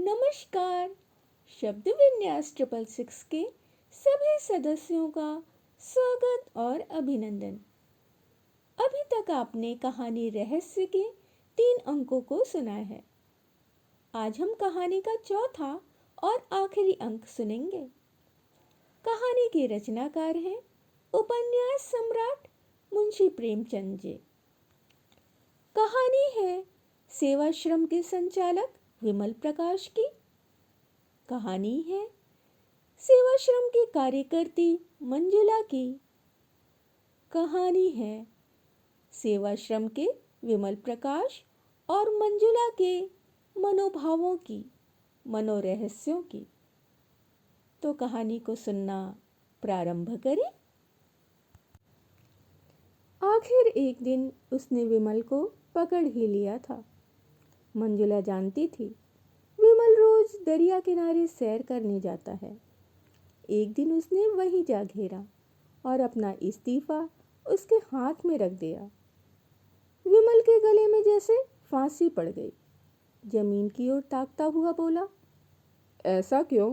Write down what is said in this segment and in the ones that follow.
नमस्कार। शब्द विन्यास 666 के सभी सदस्यों का स्वागत और अभिनंदन। अभी तक आपने कहानी रहस्य के 3 अंकों को सुना है। आज हम कहानी का चौथा और आखिरी अंक सुनेंगे। कहानी के रचनाकार हैं उपन्यास सम्राट मुंशी प्रेमचंद जी। कहानी है सेवाश्रम के संचालक विमल प्रकाश की। कहानी है सेवाश्रम की कार्यकर्ती मंजुला की। कहानी है सेवाश्रम के विमल प्रकाश और मंजुला के मनोभावों की, मनोरहस्यों की। तो कहानी को सुनना प्रारंभ करें। आखिर एक दिन उसने विमल को पकड़ ही लिया था। मंजुला जानती थी विमल रोज दरिया किनारे सैर करने जाता है। एक दिन उसने वहीं जा घेरा और अपना इस्तीफा उसके हाथ में रख दिया। विमल के गले में जैसे फांसी पड़ गई। जमीन की ओर ताकता हुआ बोला, ऐसा क्यों?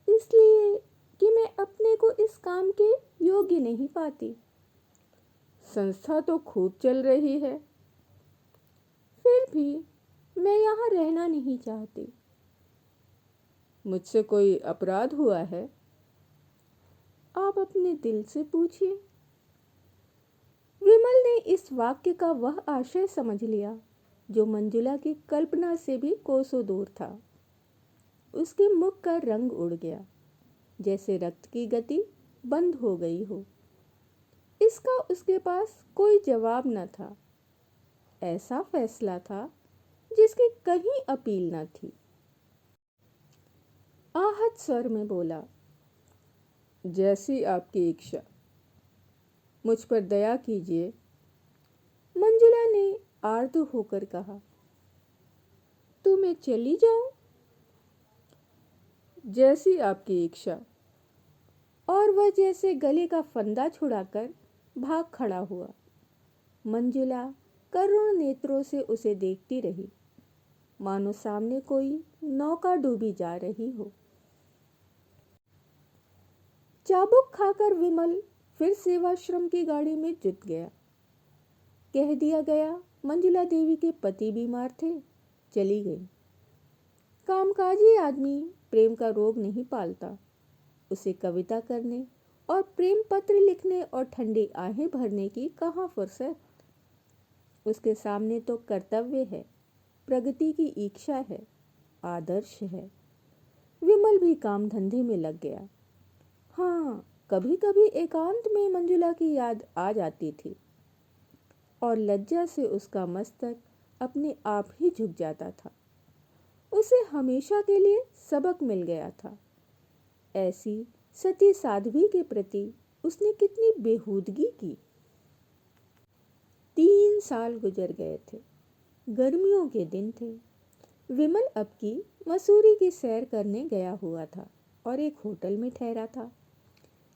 इसलिए कि मैं अपने को इस काम के योग्य नहीं पाती। संस्था तो खूब चल रही है। फिर भी मैं यहाँ रहना नहीं चाहती। मुझसे कोई अपराध हुआ है? आप अपने दिल से पूछिए। विमल ने इस वाक्य का वह आशय समझ लिया जो मंजुला की कल्पना से भी कोसों दूर था। उसके मुख का रंग उड़ गया, जैसे रक्त की गति बंद हो गई हो। इसका उसके पास कोई जवाब न था। ऐसा फैसला था जिसकी कहीं अपील न थी। आहत स्वर में बोला, जैसी आपकी इच्छा, मुझ पर दया कीजिए। मंजुला ने आर्द्र होकर कहा, तो मैं चली जाऊं? जैसी आपकी इच्छा। और वह जैसे गले का फंदा छुड़ाकर भाग खड़ा हुआ। मंजुला करुण नेत्रों से उसे देखती रही, मानो सामने कोई नौका डूबी जा रही हो। चाबुक खाकर विमल फिर सेवाश्रम की गाड़ी में जुट गया। कह दिया गया मंजुला देवी के पति बीमार थे, चली गई। कामकाजी आदमी प्रेम का रोग नहीं पालता। उसे कविता करने और प्रेम पत्र लिखने और ठंडी आहें भरने की कहाँ फुर्सत। उसके सामने तो कर्तव्य है, प्रगति की इच्छा है, आदर्श है। विमल भी काम धंधे में लग गया। हाँ, कभी कभी एकांत में मंजुला की याद आ जाती थी और लज्जा से उसका मस्तक अपने आप ही झुक जाता था। उसे हमेशा के लिए सबक मिल गया था। ऐसी सती साध्वी के प्रति उसने कितनी बेहूदगी की। 3 साल गुजर गए थे। गर्मियों के दिन थे। विमल अब की मसूरी की सैर करने गया हुआ था और एक होटल में ठहरा था।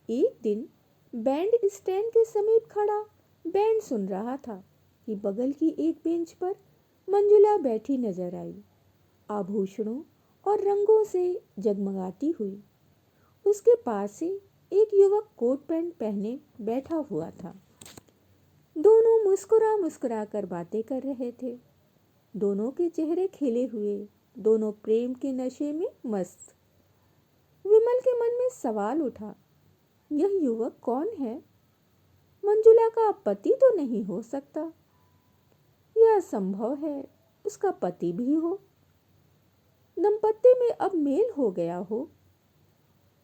एक दिन बैंड स्टैंड के समीप खड़ा बैंड सुन रहा था कि बगल की एक बेंच पर मंजुला बैठी नजर आई, आभूषणों और रंगों से जगमगाती हुई। उसके पास से एक युवक कोट पैंट पहने बैठा हुआ था। दोनों मुस्कुरा मुस्कुरा कर बातें कर रहे थे। दोनों के चेहरे खिले हुए, दोनों प्रेम के नशे में मस्त। विमल के मन में सवाल उठा, यह युवक कौन है? मंजुला का पति तो नहीं हो सकता। यह संभव है उसका पति भी हो। दंपत्ति में अब मेल हो गया हो।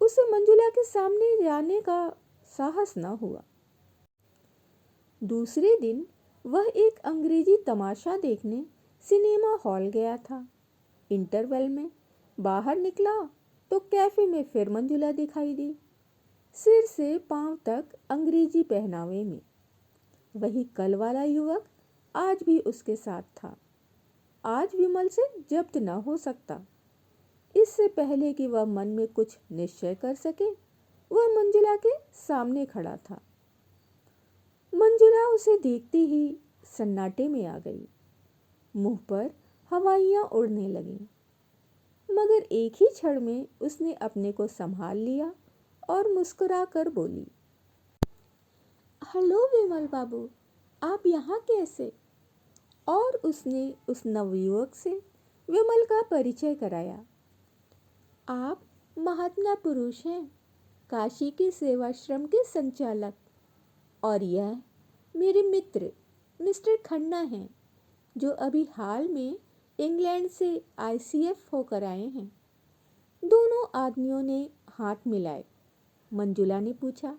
उसे मंजुला के सामने जाने का साहस न हुआ। दूसरे दिन वह एक अंग्रेजी तमाशा देखने सिनेमा हॉल गया था। इंटरवल में बाहर निकला तो कैफे में फिर मंजुला दिखाई दी, सिर से पांव तक अंग्रेजी पहनावे में। वही कल वाला युवक आज भी उसके साथ था। आज विमल से जब्त न हो सकता। इससे पहले कि वह मन में कुछ निश्चय कर सके, वह मंजुला के सामने खड़ा था। मंजुला उसे देखते ही सन्नाटे में आ गई। मुंह पर हवाइयाँ उड़ने लगीं। मगर एक ही क्षण में उसने अपने को संभाल लिया और मुस्कुरा कर बोली, हेलो विमल बाबू, आप यहाँ कैसे? और उसने उस नवयुवक से विमल का परिचय कराया। आप महात्मा पुरुष हैं, काशी के सेवाश्रम के संचालक, और यह मेरे मित्र मिस्टर खन्ना हैं, जो अभी हाल में इंग्लैंड से ICF होकर आए हैं। दोनों आदमियों ने हाथ मिलाए। मंजुला ने पूछा,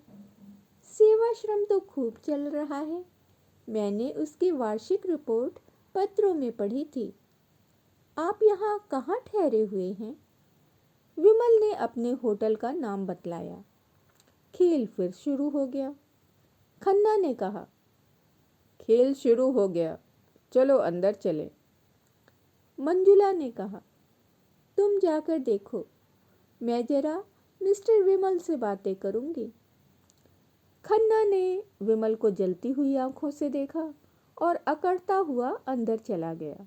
सेवाश्रम तो खूब चल रहा है, मैंने उसकी वार्षिक रिपोर्ट पत्रों में पढ़ी थी। आप यहाँ कहाँ ठहरे हुए हैं? विमल ने अपने होटल का नाम बतलाया। खेल फिर शुरू हो गया। खन्ना ने कहा, खेल शुरू हो गया, चलो अंदर चले। मंजुला ने कहा, तुम जाकर देखो, मैं जरा मिस्टर विमल से बातें करूंगी। खन्ना ने विमल को जलती हुई आंखों से देखा और अकड़ता हुआ अंदर चला गया।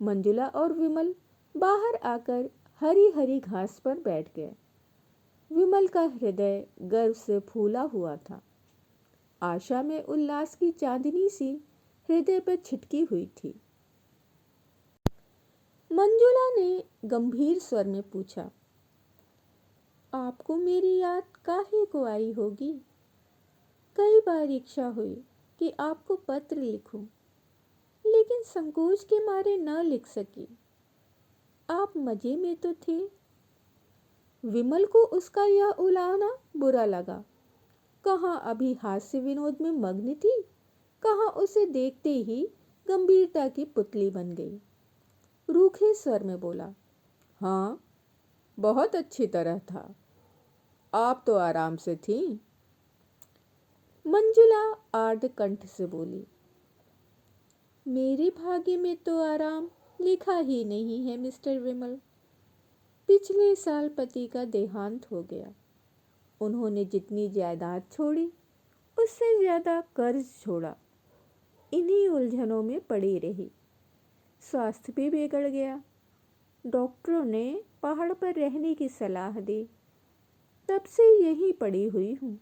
मंजुला और विमल बाहर आकर हरी हरी घास पर बैठ गए। विमल का हृदय गर्व से फूला हुआ था। आशा में उल्लास की चांदनी सी हृदय पर छिटकी हुई थी। मंजुला ने गंभीर स्वर में पूछा, आपको मेरी याद काहे को आई होगी? कई बार इच्छा हुई कि आपको पत्र लिखूं, लेकिन संकोच के मारे न लिख सकी। आप मजे में तो थे। विमल को उसका यह उलाहना बुरा लगा। कहाँ अभी हास्य विनोद में मग्न थी, कहाँ उसे देखते ही गंभीरता की पुतली बन गई। रूखे स्वर में बोला, हाँ, बहुत अच्छी तरह था। आप तो आराम से थी। मंजुला आर्द्र कंठ से बोली, मेरे भाग्य में तो आराम लिखा ही नहीं है मिस्टर विमल। पिछले साल पति का देहांत हो गया। उन्होंने जितनी जायदाद छोड़ी, उससे ज्यादा कर्ज छोड़ा। इन्हीं उलझनों में पड़ी रही। स्वास्थ्य भी बिगड़ गया। डॉक्टरों ने पहाड़ पर रहने की सलाह दी। तब से यहीं पड़ी हुई हूँ।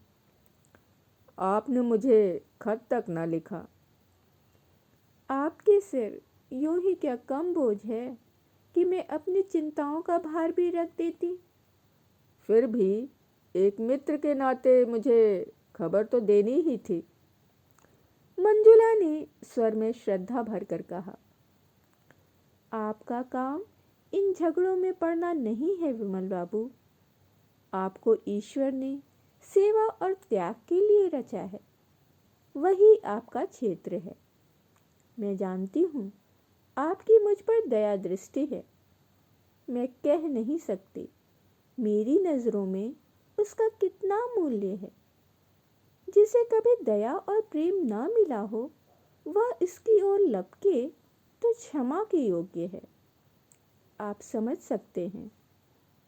आपने मुझे खत तक न लिखा। आपके सिर यूं ही क्या कम बोझ है कि मैं अपनी चिंताओं का भार भी रख देती। फिर भी एक मित्र के नाते मुझे खबर तो देनी ही थी। मंजुला ने स्वर में श्रद्धा भरकर कहा, आपका काम इन झगड़ों में पड़ना नहीं है विमल बाबू। आपको ईश्वर ने सेवा और त्याग के लिए रचा है, वही आपका क्षेत्र है। मैं जानती हूँ आपकी मुझ पर दया दृष्टि है। मैं कह नहीं सकती मेरी नज़रों में उसका कितना मूल्य है। जिसे कभी दया और प्रेम ना मिला हो, वह इसकी ओर लपके तो क्षमा के योग्य है। आप समझ सकते हैं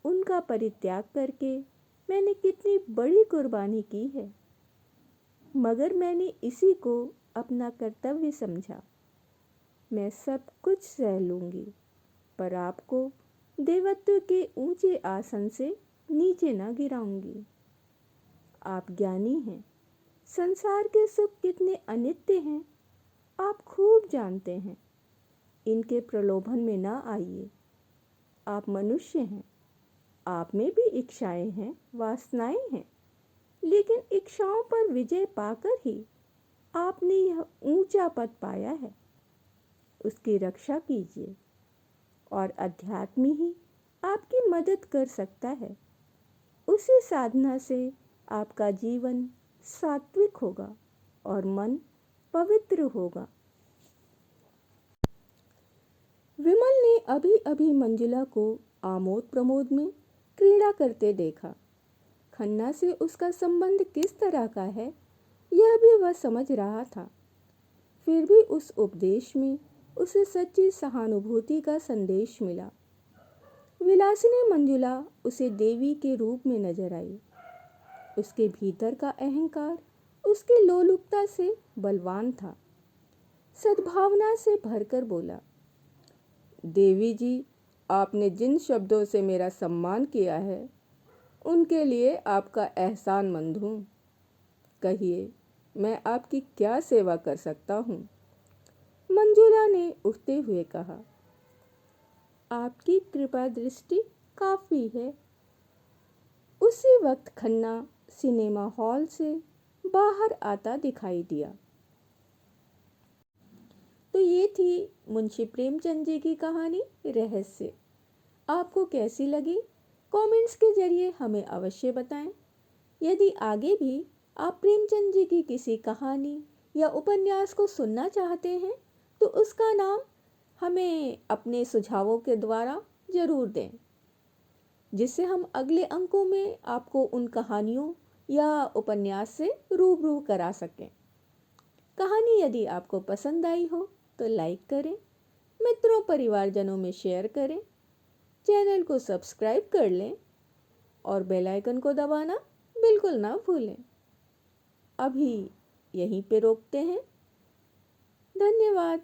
उनका परित्याग करके मैंने कितनी बड़ी कुर्बानी की है, मगर मैंने इसी को अपना कर्तव्य समझा। मैं सब कुछ सह लूंगी, पर आपको देवत्व के ऊंचे आसन से नीचे न गिराऊंगी। आप ज्ञानी हैं, संसार के सुख कितने अनित्य हैं आप खूब जानते हैं। इनके प्रलोभन में ना आइए। आप मनुष्य हैं, आप में भी इच्छाएं हैं, वासनाएं हैं, लेकिन इच्छाओं पर विजय पाकर ही आपने यह ऊंचा पद पाया है। उसकी रक्षा कीजिए और अध्यात्म ही आपकी मदद कर सकता है। उसी साधना से आपका जीवन सात्विक होगा और मन पवित्र होगा। विमल ने अभी अभी मंजुला को आमोद प्रमोद में क्रीड़ा करते देखा। खन्ना से उसका संबंध किस तरह का है, यह भी वह समझ रहा था। फिर भी उस उपदेश में उसे सच्ची सहानुभूति का संदेश मिला। विलासिनी मंजुला उसे देवी के रूप में नजर आई। उसके भीतर का अहंकार उसकी लोलुपता से बलवान था। सद्भावना से भरकर बोला, देवी जी, आपने जिन शब्दों से मेरा सम्मान किया है उनके लिए आपका एहसानमंद हूँ। कहिए, मैं आपकी क्या सेवा कर सकता हूँ? मंजुला ने उठते हुए कहा, आपकी कृपा दृष्टि काफ़ी है। उसी वक्त खन्ना सिनेमा हॉल से बाहर आता दिखाई दिया। तो ये थी मुंशी प्रेमचंद जी की कहानी रहस्य। आपको कैसी लगी? कमेंट्स के जरिए हमें अवश्य बताएं। यदि आगे भी आप प्रेमचंद जी की किसी कहानी या उपन्यास को सुनना चाहते हैं तो उसका नाम हमें अपने सुझावों के द्वारा ज़रूर दें, जिससे हम अगले अंकों में आपको उन कहानियों या उपन्यास से रूबरू करा सकें। कहानी यदि आपको पसंद आई हो तो लाइक करें, मित्रों परिवारजनों में शेयर करें, चैनल को सब्सक्राइब कर लें और बेल आइकन को दबाना बिल्कुल ना भूलें। अभी यहीं पे रोकते हैं। धन्यवाद।